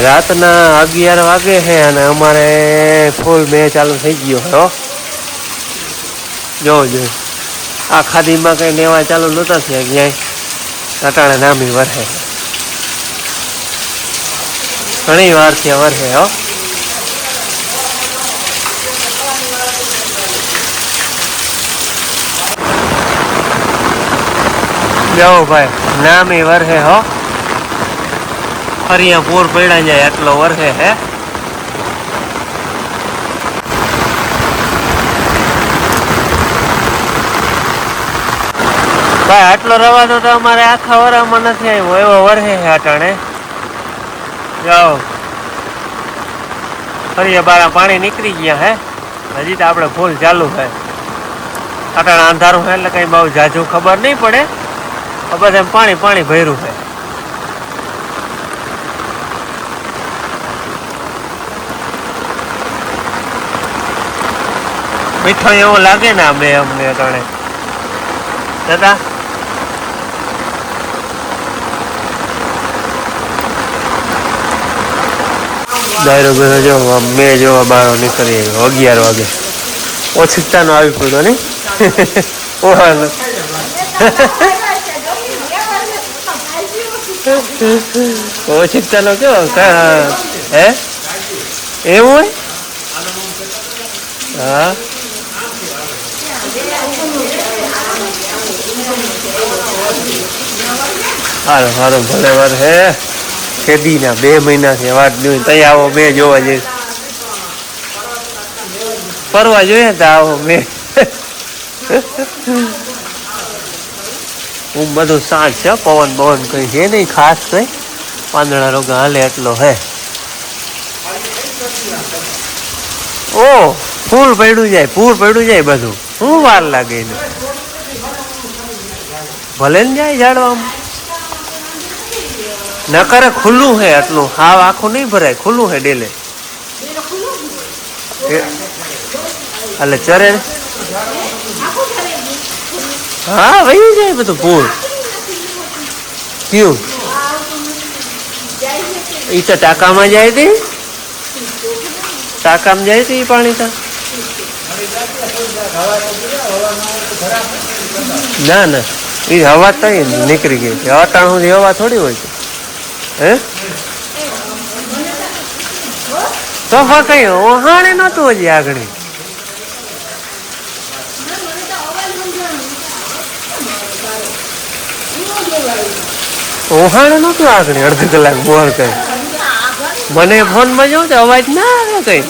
રાતના 11 વાગે છે અને અમારે ફૂલ મેચ ચાલુ થઈ ગયો હો. જો આ ખાદીમાં કઈ નેવા ચાલુ નતા થયા ક્યાંય અટાણે નામી વરસે ઘણી વાર થી વરસે હો. જાઓ ભાઈ નામી વરસે હો. ફરિયા પૂર પડ્યા જાય એટલો વરસે હે. ભાઈ આટલો રવાનો તો અમારે આખા વરામાં નથી આવ્યો એવો વરસે છે અટાણે. જાઓ ફરિયા બારા પાણી નીકળી ગયા હે. હજી તો આપણે ફૂલ ચાલુ છે. અટાણે અંધારું છે એટલે કઈ બહુ જાજુ ખબર નહીં પડે. બસ એમ પાણી પાણી ભર્યું છે. મીઠો એવો લાગે ને અમે અમને અટાણે દાદા. દાયરો બેરો જો મેં જોવા બારો નીકળી 11 વાગે ઓછીતા નો આવી પડ્યો ને. ઓછીતા નો કેવો હે એવું હોય. હા હારો હારો ભલે વાર હે. ખેદીના 2 મહિનાથી વાત જોઈ તઈ આવો મેં જોવા જઈ ફરવા જોઈએ તો આવો મેં. હું બધું સાંજ છે પવન બવન કઈ છે નહીં ખાસ કઈ. પાંદડા રોગા હાલે એટલો હે. ઓ ફૂલ પડ્યું જાય પૂર પડ્યું જાય બધું. શું વાર લાગે એને ભલે ને જાય ઝાડવામાં. નકરે ખુલ્લું હે આટલું હાવ આખું નહીં ભરાય ખુલ્લું હે ડેલે એટલે ચરે. હા વહી જાય બધું પૂર. કયું ઈ તો ટાંકામાં જાય તી. ટાંકામાં જાય તી પાણી તો ના ના એ હવા તો નીકળી ગઈ છે. અટાણ સુધી હવા થોડી હોય છે હે. તો કઈ ઓહાણે નતું હજી આગળ. ઓહાણે નતું આગળ અડધી કલાક બોલ કઈ. મને ફોન માં જવું તો અવાજ ના આવે કઈ.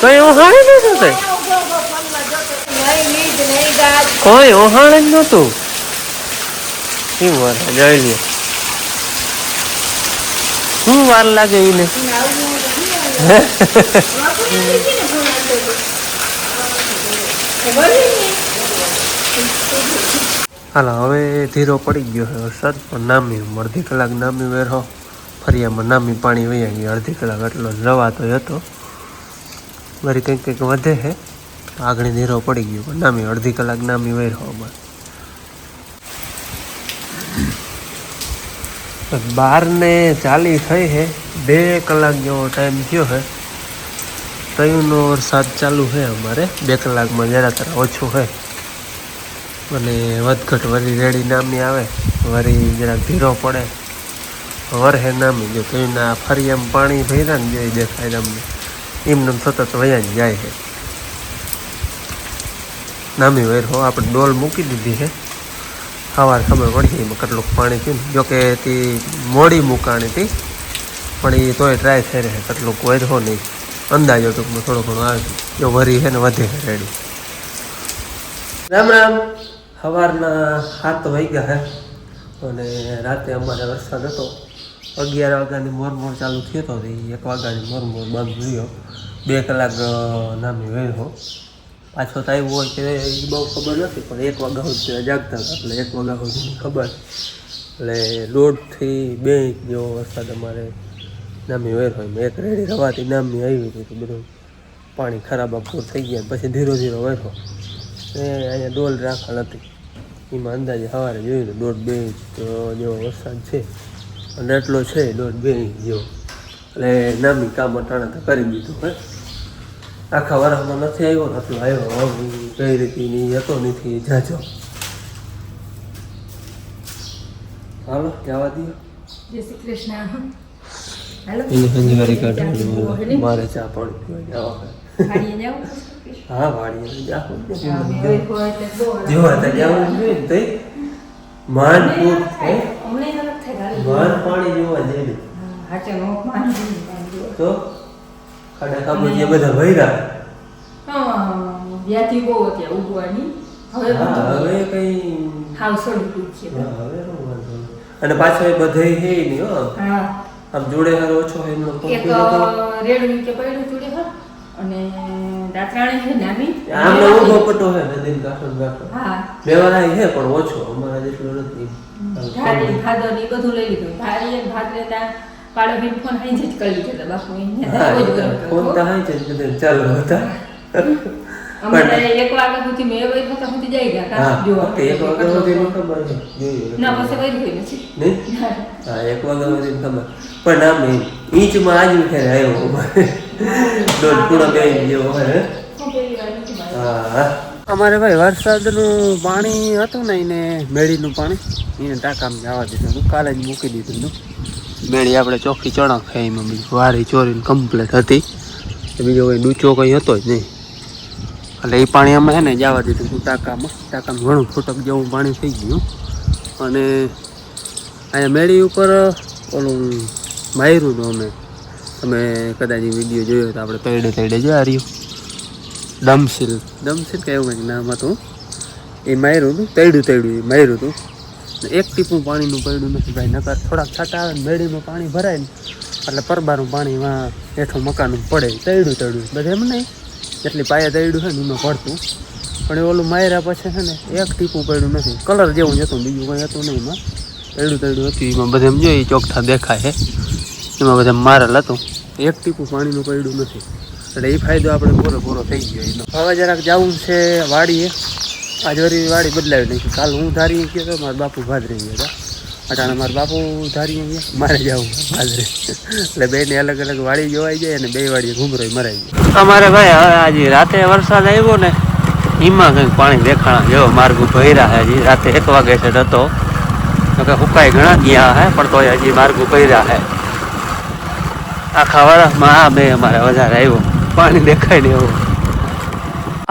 કઈ ઓહાણે નતું કઈ. કોઈ ઓહાણે જ નતું. શું વાર જોઈ લે શું વાર લાગે એને. હાલો હવે ધીરો પડી ગયો છે વરસાદ પણ નામી અડધી કલાક નામી વેરો ફરિયામાં નામી પાણી વહી ગયું. અડધી કલાક એટલો રવાતો હતો. મારી કંઈક કંઈક વધે છે આગળ ધીરો પડી ગયો પણ નામી અડધી કલાક નામી વેરો અમારે. 12:40 થઈ છે. 2 કલાક જેવો ટાઈમ થયો છે. તયુંનો વરસાદ ચાલુ છે અમારે 2 કલાકમાં જરા ઓછું છે અને વધઘટ વરી રેડી નામી આવે વરી જરાક ધીરો પડે વરહે નામી. જો તયુંના ફરિયામાં પાણી ભર્યા ને જોઈ દેખાય તમને એમને સતત વયા જ જાય છે. નામી વેર હો આપણે ડોલ મૂકી દીધી છે. સવાર ખબર પડી એમાં કેટલું પાણી થયું ને. જોકે તે મોડી મૂકાણી હતી પણ એ તોય ટ્રાય થઈ રહે કેટલું વધો નહીં. અંદાજો ટૂંકમાં થોડો ઘણો આવે જો વરી છે ને વધે છે રેડી. રામ રામ. સવારના 7 વાગ્યા છે અને રાતે અમારે વરસાદ હતો. 11 વાગ્યાની મોરમોર ચાલુ થયો હતો. 1 વાગ્યાની મોરમોર બંધ રહ્યો. 2 કલાક નામી વેરો પાછો તો આવ્યો હોય કે એ બહુ ખબર નથી પણ 1 વાગ્યા સુધી જાગતા એટલે 1 વાગ્યા સુધી ખબર. એટલે 1.5થી 2 ઇંચ જેવો વરસાદ અમારે નામી વેર હોય. એક રેડી રવાથી નામી આવી હતી તો બધું પાણી ખરાબ પૂર થઈ ગયા. પછી ધીરો ધીરો વેરો એ અહીંયા ડોલ રાખેલ હતી એમાં અંદાજે સવારે જોયું તો 1.5-2 ઇંચ જેવો વરસાદ છે. અને એટલો છે 1.5 ઇંચ જેવો. એટલે નામી કામ અટાણા તો કરી દીધું હે. આખા વર્ષમાં નથી આવ્યો ને એટલો આવ્યો. કઈ રીતે હતો નથી જાજો. હાલો જવા દો. જય શ્રી કૃષ્ણ. હાલો એની સંજવારી કાઢવાની મારે ચા પાણી પીવા જવા. વાડીએ જાવ? હા વાડીએ જાવ. જેવા જેવા જવું જોઈએ ને તઈ માનપુર માન પાણી જોવા જઈને તો ખાડા ખાબો જે બધા ભર્યા વ્યાથી બહુ અત્યારે ઉગવાની હવે કઈ હાવ છોડી છે. હવે નો વાંધો નહીં. અને પાછો એ બધે હે નહીં હો. આમ જોડે હારો ઓછો હોય એનો એક રેડું કે પડ્યું જોડે હર અને દાતરાણી છે નાની આમને ઊભો પટો હે નદીન ગાંઠો ગાંઠો. હા લેવાના હે પણ ઓછો અમારા જેટલો નથી. ધારી ખાધો ને બધું લઈ લીધું. ધારી એક ભાત લેતા પાડો ભીન ફોન હાઈ જ કરી લીધો બાપુ ફોન તો હાઈ છે બધે ચાલુ હતા. અમારે 1 વાગ્યા સુધી મેં વઈ હતા સુધી જઈ ગયા હા જોવા. એક વાગ્યા સુધી ખબર છે જોયું ના પછી વઈ ગઈ નથી નહીં. હા 1 વાગ્યા સુધી ખબર પણ આમ ઈંચમાં આજ ઉઠે આવ્યો દોઢ પૂરો 2 જેવો હોય. હા અમારે ભાઈ વરસાદનું પાણી હતું ને એને મેળીનું પાણી એને ટાંકામાં જવા દીધું હતું. કાલે જ મૂકી દીધું હતું. મેળી આપણે ચોખ્ખી ચણા ખાઈ એમાં બીજું વારી ચોરીને કમ્પ્લીટ હતી. બીજો કંઈ ડૂચો કંઈ હતો જ નહીં. એટલે એ પાણી અમે છે ને જવા દીધું હતું ટાંકામાં. ઘણું ફૂટક જેવું પાણી થઈ ગયું. અને અહીંયા મેળી ઉપર ઓલું માર્યું હતું અમે. તમે કદાચ એ વિડીયો જોયો તો આપણે તળે જોયા રહ્યું દમસીલ કે એવું કંઈક નામ હતું. એ માર્યું હતું તળ્યું માર્યું હતું. એક ટીપું પાણીનું પડ્યું નથી ભાઈ. નકર થોડાક છાંટા આવે ને મેળીમાં પાણી ભરાય ને એટલે પરબારું પાણી એમાં હેઠું મકાનું પડે. તળ્યું બધે એમ નહીં એટલી પાયા તળ્યું છે ને એમાં પડતું. પણ એ ઓલું માર્યા પછી છે ને એક ટીપું પડ્યું નથી. કલર જેવું જ હતું બીજું કંઈ હતું નહીં. એમાં તળ્યું હતું. એમાં બધે એમ જોઈએ ચોખ્ઠા દેખાય છે. એમાં બધા મારેલ હતું. એક ટીપું પાણીનું પડ્યું નથી. એટલે એ ફાયદો આપણે પૂરો થઈ ગયો એનો. હવે જરાક જવું છે વાડીએ. આજ વળી વાડી બદલાવી નાખી. કાલ હું ધારી ગયો હતો મારા બાપુ ભાદરી ગયા હતા. અટાણે મારા બાપુ ધારી ગયા મારે જવું ભાદરે. એટલે બેને અલગ અલગ વાડી જોવાઈ જાય અને 2 વાડીએ ઘૂમરો મરાઈ જાય. અમારે ભાઈ હવે આજે રાતે વરસાદ આવ્યો ને એમાં કંઈક પાણી દેખાણા જેવો માર્ગ ભર્યા છે. હજી રાતે 1 વાગે છે હતો તો હુકાઈ ઘણા ગયા હે પણ તો હજી માર્ગ ભર્યા છે. આખા વર્ષમાં આ 2 અમારે વધારે આવ્યો પાણી દેખાય ને એવું.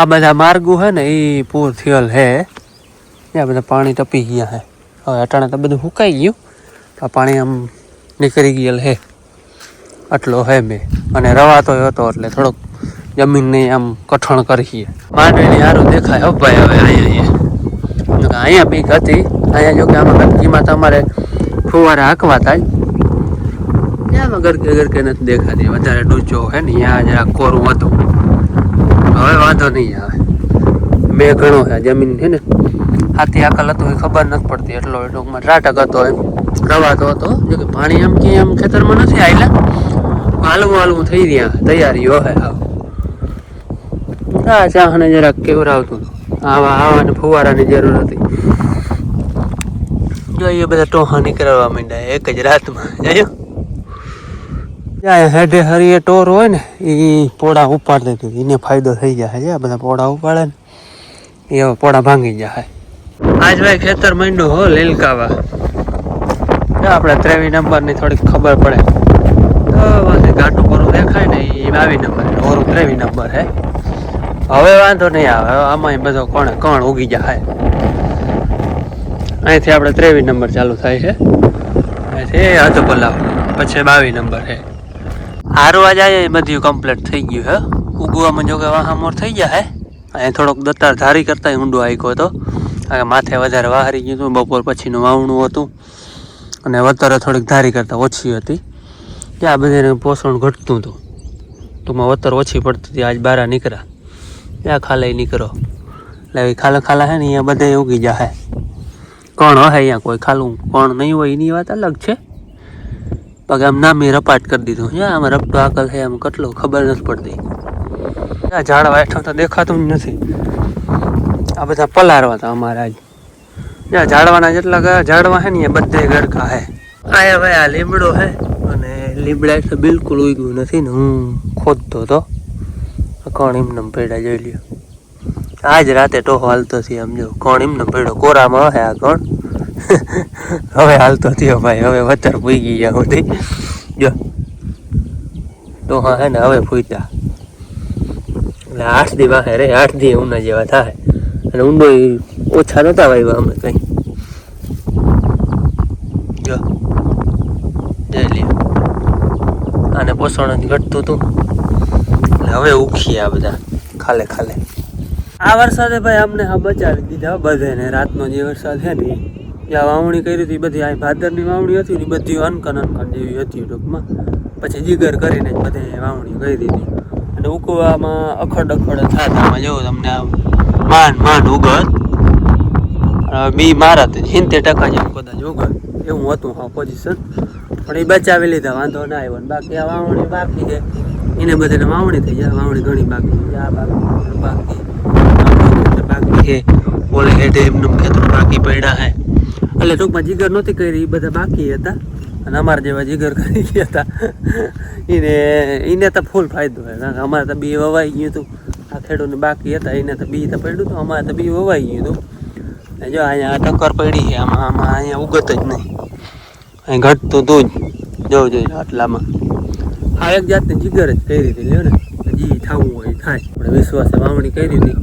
આ બધા માર્ગો છે ને એ પૂર થયેલ છે. ત્યાં બધા પાણી ટપી ગયા છે. હવે અટાણે તો બધું સુકાઈ ગયું. આ પાણી આમ નીકળી ગયેલ છે આટલો હે મેં. અને રવાતો હતો એટલે થોડોક જમીનને આમ કઠણ કરીએ. માંડવીની સારું દેખાય હો ભાઈ. હવે અહીંયા બીક હતી. અહીંયા જો કે આમાં ગંદકીમાં તમારે ફુવારા હાંકવા થાય. આમાં ગરકે નથી દેખાતી. વધારે ડૂચો હે ને ત્યાં જરા કોરું હતું. હવે વાંધો નહીં આવે. મેં ઘણો છે જમીન છે ને હાથી આકલ હતું એ ખબર નથી પડતી. એટલો ટૂંકમાં ત્રાટક હતો એમ રવાતો હતો. જો કે પાણી એમ કે એમ ખેતરમાં નથી આવેલા. હાલવું થઈ રહ્યા તૈયારીઓ હે. હા ચાહને જરાક કેવરાવતું હતું. આવા ફુવારાની જરૂર હતી. જો એ બધા ટોહા નીકળવા માંડ્યા એક જ રાતમાં. જોયું હેઠે હરીએ ટોર હોય ને એ પોડા ઉપાડ દેતી. એને ફાયદો થઈ જાય છે. બધા પોડા ઉપાડે ને એ પોડા ભાંગી જાય. આજ ભાઈ ખેતર માંડ્યું હો લીલકાવા. આપણે 23 નંબરની થોડીક ખબર પડે તો ઘાટું પૂરું દેખાય ને એ 22 નંબર ઓરું 23 નંબર હે. હવે વાંધો નહીં આવે. આમાં બધો કણ ઉગી જાય. અહીંથી આપણે 23 નંબર ચાલુ થાય છે. અહીંથી હદ પલાવ પછી 22 નંબર છે. હારવા જાય બધું કમ્પ્લીટ થઈ ગયું હે. ઉગવામાં જો કે વાહામોર થઈ ગયા હે. અહીંયા થોડોક દત્તાર ધારી કરતા ઊંડો આઈકો હતો. કારણ માથે વધારે વાહરી ગયું હતું. બપોર પછીનું વાવણું હતું અને વતરે થોડીક ધારી કરતાં ઓછી હતી. ત્યાં બધાને પોષણ ઘટતું હતું. ટૂંકમાં વતર ઓછી પડતી હતી. આજ બારા નીકળ્યા ત્યાં ખાલે નીકળો એટલે ખાલા હે ને અહીંયા બધે ઉગી જાય. કોણ હે અહીંયા કોઈ ખાલું કોણ નહીં હોય એની વાત અલગ છે. પગ આમ નામી રપાટ કરી દીધું. આમાં રપટો આકલ છે આમ કેટલો ખબર નથી પડતી. આ ઝાડવા હેઠળ તો દેખાતું જ નથી. આ બધા પલારવા હતા અમારા આજ. ઝાડવાના જેટલા ઝાડવા છે ને એ બધે ગરકા હે. આયા ભાઈ આ લીમડો હે અને લીમડા તો બિલકુલ ઉગ્યું નથી ને હું ખોદતો હતો કોણ એમને પેડા જોઈ લ્યો આજ રાતે ટોહો હાલતો થયો આમ જો કોણ એમને પેડો કોરામાં હે આ કોણ હવે હાલતો થયો ભાઈ હવે વતર પૂગી ગયા બધી જો ટોહા હે ને હવે ફૂટ્યા એટલે 8 દી વાહે રે 8 દી ઉના જેવા થાય અને ઊંડો ઓછા નતા વાવ્યા અમે કઈ જો જઈ લ્યો આને પોષણ જ ઘટતું હતું એટલે હવે ઉખી આ બધા ખાલે ખાલે આ વરસાદે ભાઈ અમને હા બચાવી દીધા બધાને રાતનો જે વરસાદ છે ને જ્યાં વાવણી કરી હતી બધી આ ભાદરની વાવણી હતી ને બધી અનકન જેવી હતી ટૂંકમાં પછી જીગર કરીને જ બધે વાવણી કરી દીધી અને ઉકવામાં અખડ થતા આમાં જો તમને આમ માંડ ઉગત બી મારા 70% જેમ કદાચ ઉગત એવું હતું હા પોઝિશન પણ એ બચાવી લીધા વાંધો ના આવ્યો ને બાકી આ વાવણી બાકી છે એને બધાને વાવણી થઈ જાય વાવણી ઘણી બાકી આ બાકી છે ઓલે હેઠે એમનું ખેતરો બાકી પડ્યા હે એટલે ટૂંકમાં જીગર નહોતી કરી એ બધા બાકી હતા અને અમારા જેવા જીગર કરી ગયા હતા એને તો ફૂલ ફાયદો હોય કારણ કે અમારે તો બી વવાઈ ગયું હતું આ ખેડૂતને બાકી હતા એને તો બી તો પડ્યું હતું અમારે તો બી વવાઈ ગયું હતું જો અહીંયા ટક્કર પડી છે આમાં અહીંયા ઉગત જ નહીં અહીં ઘટતું તું જ જોઈ આટલામાં આ એક જાતની જીગર જ કરી હતી લ્યો ને હજી થવું હોય થાય આપણે વિશ્વાસે વાવણી કરી હતી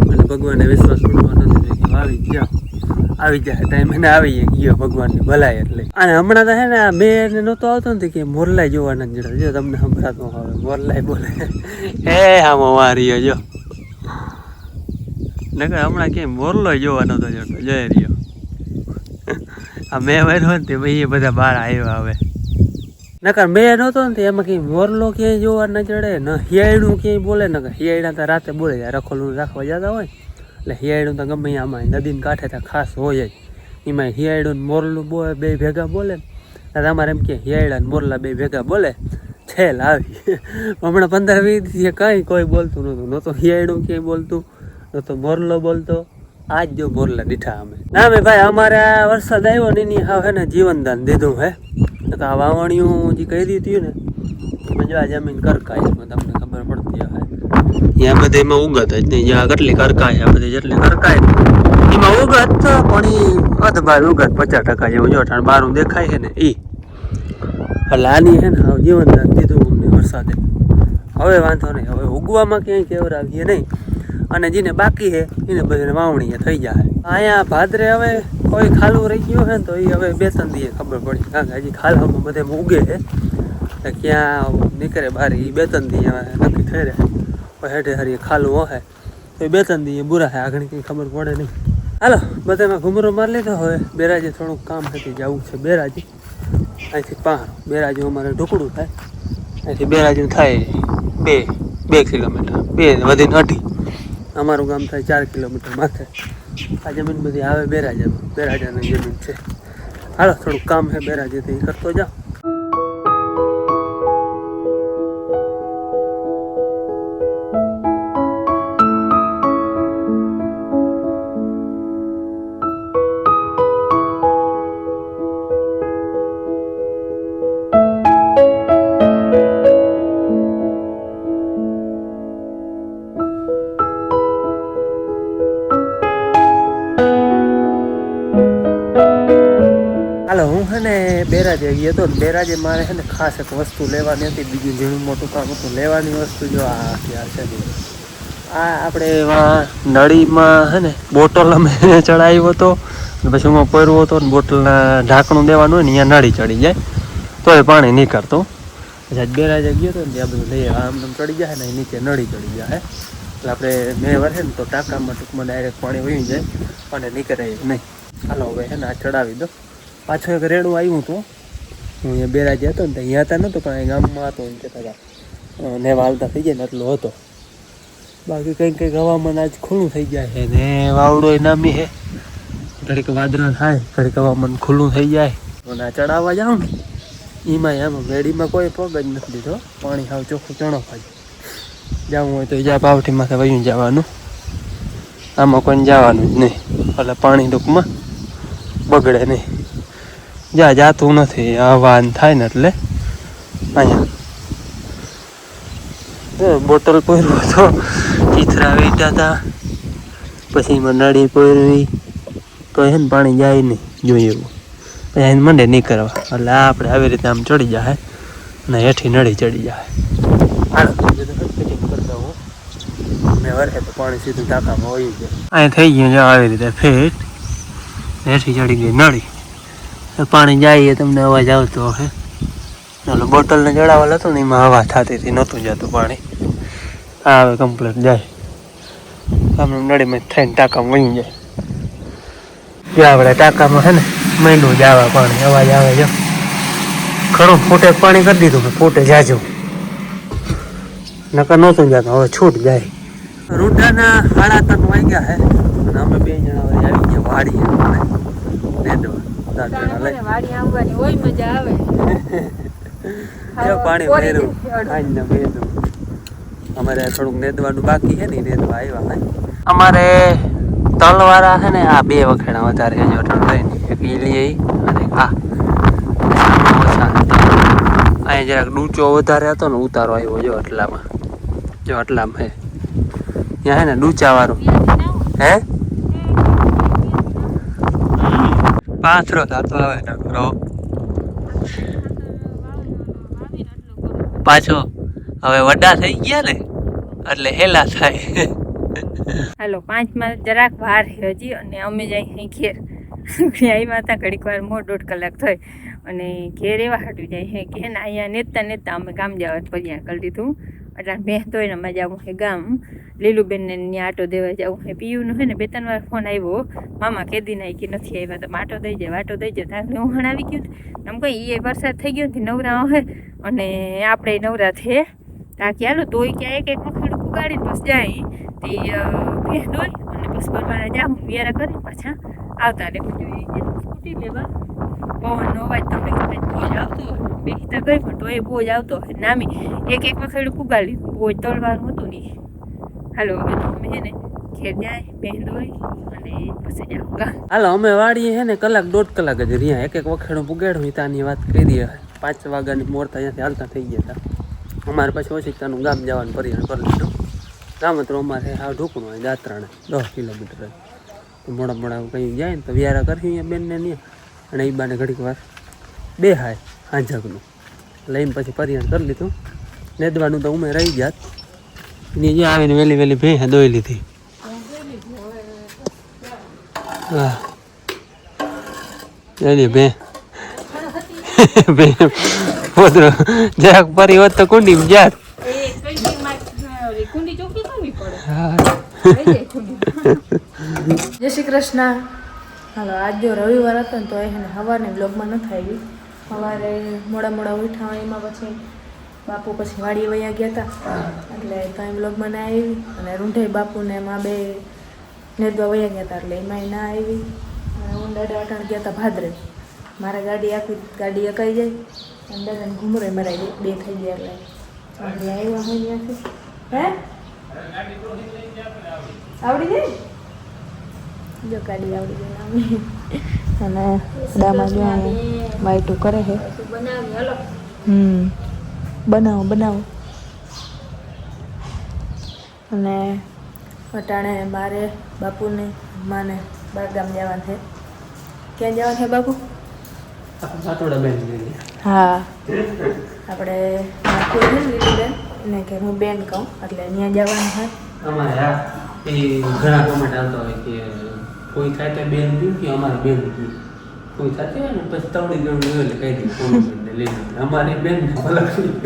અને ભગવાનને વિશ્વાસ કરવાનો નથી કે આવી જાય ટાઈમ એને આવી ગયો ભગવાનની ભલાઈ એટલે અને હમણાં તો હે ને મેં નહોતો આવતો ને કે મોરલાઈ જોવાના જ જડે જો તમને સંભળાતો હવે મોરલાઈ બોલે હે આમ વારીયો જો નકર હમણાં કેમ મોરલો જોવાનો હતો જતો જય રહ્યો આ મેં વાર્યો ને તે ભાઈ એ બધા બહાર આવ્યા હવે નકર મેં નહોતો ને એમાં કંઈ મોરલો ક્યાંય જોવા ન ચડે ને હિયાયડું ક્યાંય બોલે ને હિયાયડા તો રાતે બોલે જાય રખોલું રાખવા જતા હોય એટલે હિયાયડું તો ગમે આમાં નદીને કાંઠે તો ખાસ હોય જ એમાં હિયાયડું ને મોરલું બોલે બે ભેગા બોલે ને અમારે એમ કે હિયાયડા ને મોરલા બે ભેગા બોલે છેલ આવી હમણાં 15-20 દિવસે કાંઈ કોઈ બોલતું નહોતું નહોતો હિયાયડું ક્યાંય બોલતું નહોતો મોરલો બોલતો આજ જો મોરલા દીઠા અમે ના મેં ભાઈ અમારે આ વરસાદ આવ્યો ને એની હવે ને જીવનદાન દીધું હે આ વાવણીઓ જે કરી હતી ને જો આ જમીન કરકાય એમાં તમને ખબર પડતી હશે ત્યાં બધે એમાં ઉગત જ નહીં જ્યાં કેટલી કરકાય આ બધી જેટલી કરકાય એમાં ઉગત પણ એ અધબાર ઉગત 50% જેવું જો ઠાણ બારું દેખાય છે ને એ એટલે આની છે ને જીવનદાન દીધું અમને વરસાદે હવે વાંધો નહીં હવે ઉગવામાં ક્યાંય કેવરાવીએ નહીં અને જેને બાકી છે એને બધાને વાવણી થઈ જાય અહીંયા ભાદરે હવે કોઈ ખાલું રહી ગયું છે ને તો એ હવે 2-3 દિવસે ખબર પડી કારણ કે હજી ખાલામાં બધે ઉગે છે ક્યાં નીકળે બહાર એ 2-3 દિવસે નક્કી થઈ રહે કોઈ હેઠે હરી ખાલું હોય તો 2-3 દિવસે બુરા થાય આગળ કંઈ ખબર પડે નહીં હાલો બધામાં ઘુમરો મારી લીધો હવે બેરાજે થોડુંક કામ હતી જવું છે બેરાજી અહીંથી પહાડ બેરાજી અમારે ઢોકળું થાય અહીંથી બેરાજી થાય 2 કિલોમીટર 2 વધીને 2.5 અમારું ગામ થાય 4 કિલોમીટર માથે આ જમીન બધી આવે બેરાજાની જમીન છે હાલો થોડુંક કામ છે બેરાજેથી કરતો જાઓ હાલો હું છે ને બેરાજે ગયો હતો બેરાજે મારે છે ને ખાસ એક વસ્તુ લેવાની હતી બીજું ઝીણું મોટું કામ હતું લેવાની વસ્તુ જો આ છે આ આપણે નળીમાં છે ને બોટલ અમે ચડાવ્યો હતો પછી હું પહેરવો હતો ને બોટલના ઢાંકણું દેવાનું હોય ને અહીંયા નળી ચડી જાય તો એ પાણી નીકળતું પછી બેરાજે ગયો હતો ને ત્યાં બધું લઈ આમ ચડી જાય ને નીચે નળી ચડી જાય એટલે આપણે મેં વરે ને તો ટાંકામાં ટૂંકમાં ડાયરેક્ટ પાણી વહી જાય અને નીકળે નહીં હાલો હવે છે ને આ ચડાવી દો પાછો એક રેડું આવ્યું હતું હું અહીંયા બેરાજે હતો ને અહીંયા હતા નહોતો પણ ગામમાં હતો એમ કહેતા હતા ને વાલતા થઈ જાય ને એટલો હતો બાકી કંઈક હવામાન આજ ખુલ્લું થઈ જાય છે ને વાવડો નામી છે ઘડીક વાદળા થાય ઘડીક હવામાન ખુલ્લું થઈ જાય અને આ ચડાવવા જાઉં ને એમાં આમાં વેડીમાં કોઈ પગ જ નથી દીધો પાણી હાવ ચોખ્ખું ચણો ખાય જવું હોય તો ઈજા પાવઠી માથે વયું જવાનું આમાં કોઈને જવાનું જ નહીં એટલે પાણી ટૂંકમાં બગડે નહીં જા જાતું નથી આ વાન થાય ને એટલે અહીંયા બોટલ પહેરવો તો ચીથરા વેટા હતા પછી એમાં નળી પહેરવી તો એને પાણી જાય નહીં જોઈએ એવું પછી એને મંડે નહીં કરવા એટલે આપણે આવી રીતે આમ ચડી જાય અને હેઠી નળી ચડી જાય ફિટિંગ કરતા હું મેં વરખે તો પાણી સીધું ટાંકામાં વહી જાય અહીંયા થઈ ગયું જો આવી રીતે ફિટ હેઠી ચડી ગઈ નળી પાણી જાય એ તમને અવાજ આવતો હે ચાલો બોટલને જડાવેલ હતો ને એમાં હવા થતી હતી નહોતું જતું પાણી આ હવે કમ્પ્લીટ જાય આમ નળીમાં થઈને ટાંકામાં વહી જાય જો આપણે ટાંકામાં છે ને મહિનું જ આવે પાણી અવાજ આવે જો ખરું ફૂટે પાણી કરી દીધું કે ફૂટે જાજો નકર નહોતું જતું હવે છૂટ જાય રૂંઢાના 3:30 વાગ્યા હે અને અમે 2 જણા આવી ગયા વાડીએ વાડી આવવાની હોય મજા આવે પાણી ભરેલું આજને ભેજું અમારે થોડુંક નેદવાનું બાકી છે ને નેદવા આવ્યા અમારે તલવાળા છે ને આ 2 વખેણા વધારે છે જો ત્રણ એક ઈલી અને આ અહીંયા જરાક ડૂચો વધારે હતો ને ઉતારો આવ્યો જો આટલામાં હે ત્યાં હે ને ડૂચા વાળું હે પાથરો થતો આવે નકરો પાછો હવે વડા થઈ ગયા ને એટલે હેલા થાય હાલો 5 માં જરાક વાર હજી અને અમે જાય ઘેર આવ્યા હતા ઘડીક વાર 1.5 કલાક થઈ અને ઘેર એવા હાટું જાય હે કે ને અહીંયા નેતા અમે ગામ જવા ફર્યા કરી દીધું એટલે બેન તો એને મજા આવું હે ગામ લીલુબેનને ત્યાં આટો દેવા જવું હે પીયુનું હે ને 2-3 વાર ફોન આવ્યો મામા કેદી નાઈ કે નથી આવ્યા તો આટો દઈ જાય તારે ઉહણ આવી ગયું આમ કહી એ વરસાદ થઈ ગયો ને નવરા હે અને આપણે નવરા થે તાકી હાલો તોય ક્યાં એક વખત ઉગાડીને બસ જાય તે ભેં દોઈ અને બસ બરવાના જાઉં વિયારા કરી પાછા આવતા રે સ્કૂટી લેવા પવનનો અવાજ તમને કદાચ બહુ જ આવતો બેસતા ગઈ પણ તો એ બહુ જ આવતો હોય નામી એક વખત પુગાડી બહુ જ તળવાનું હતું નહીં હાલો હવે તો અમે હે ને ઘેર જાય બેન દોઈ અને પછી જાવ ગામ હાલો અમે વાડીએ હે ને 1-1.5 કલાક જ રહ્યા એક વખેડું પુગાડ્યું તાની વાત કરી 5 વાગ્યાની મોરતા અહીંયાથી હાલતા થઈ ગયા હતા અમારે પછી ઓશિકતાનું ગામ જવાનું પરિણામ કરી લીધું ગામ તો અમારે આ ઢોકણું હોય દાત્રાણે 10 કિલોમીટર તો મોડા કંઈ જાય ને તો વ્યારા કરશું અહીંયા બેનને નહીં અને એ બાને ઘડીક વાર બે હાય હાંજકનું લઈને પછી પરિણામ કરી લીધું નેદવાનું તો ઉમે રહી જાત એની જે આવીને વહેલી ભેં દોઈ લીધી હા એની ભેં પોતરો જરાક પરી હોત તો કુંડી જાત જય શ્રી કૃષ્ણ હાલો આજ જો રવિવાર હતો ને તો એને સવારને બ્લોગમાં ન આવી સવારે મોડા ઉઠા એમાં પછી બાપુ પછી વાડી વયા ગયા હતા એટલે કાંઈ બ્લોગમાં ના આવી અને રૂંઢાઈ બાપુને એમાં 2 નેદવા વયા ગયા હતા એટલે એમાંય ના આવી અને હું દાદા અટાણ ગયા હતા ભાદરે મારે ગાડી અકાઈ જાય અને દાદાને ઘૂમરે મરાઈ 2 થઈ ગયા એટલે આવ્યા હોય ત્યાંથી હે આવડી જાય જો ગાડી આવડી જાય અને દામાં જો વાઈટું કરે છે બનાવો અને અટાણે મારે બાપુને માને બારગામ જવાનું છે ક્યાં જવાનું છે બાપુ હા આપણે લીલીબેન ને કે હું બેન કહું એટલે ત્યાં જવાનું છે અમારે એ ઘણા કમેન્ટ આવતા હોય કે કોઈ થાય તો બેન કહ્યું કે અમારે બેન કહ્યું કોઈ થતી હોય ને પછી તવડી જણ એટલે કહી દઉં કોઈ લઈ અમારી બેન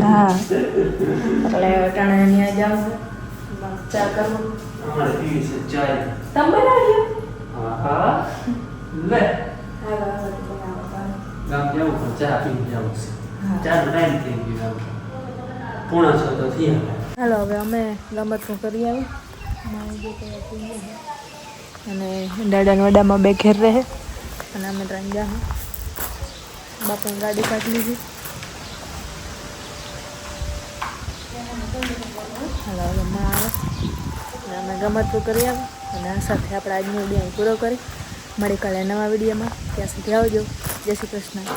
હા એટલે અટાણે ત્યાં જાઉં ચા કરવું અમારે પીવી છે ચા તમે બનાવી હા લે હા ગામ જવું પણ ચા પીને જવું છે ચાનો ટાઈમ થઈ ગયો 5:30 તો થયા હાલો હવે અમે ગમતનું કરી આવી અને દાદાને વડામાં 2 ઘેર રહે અને અમે ટ્રેન જા બાપાની ગાડી કાઢી લીધી હાલો હવે ના આવે અને અમે ગમતનું કરી આવી અને આ સાથે આપણે આજનો વિડીયો પૂરો કરી મળી કાલે નવા વિડીયોમાં ત્યાં સુધી આવજો જય શ્રી કૃષ્ણ.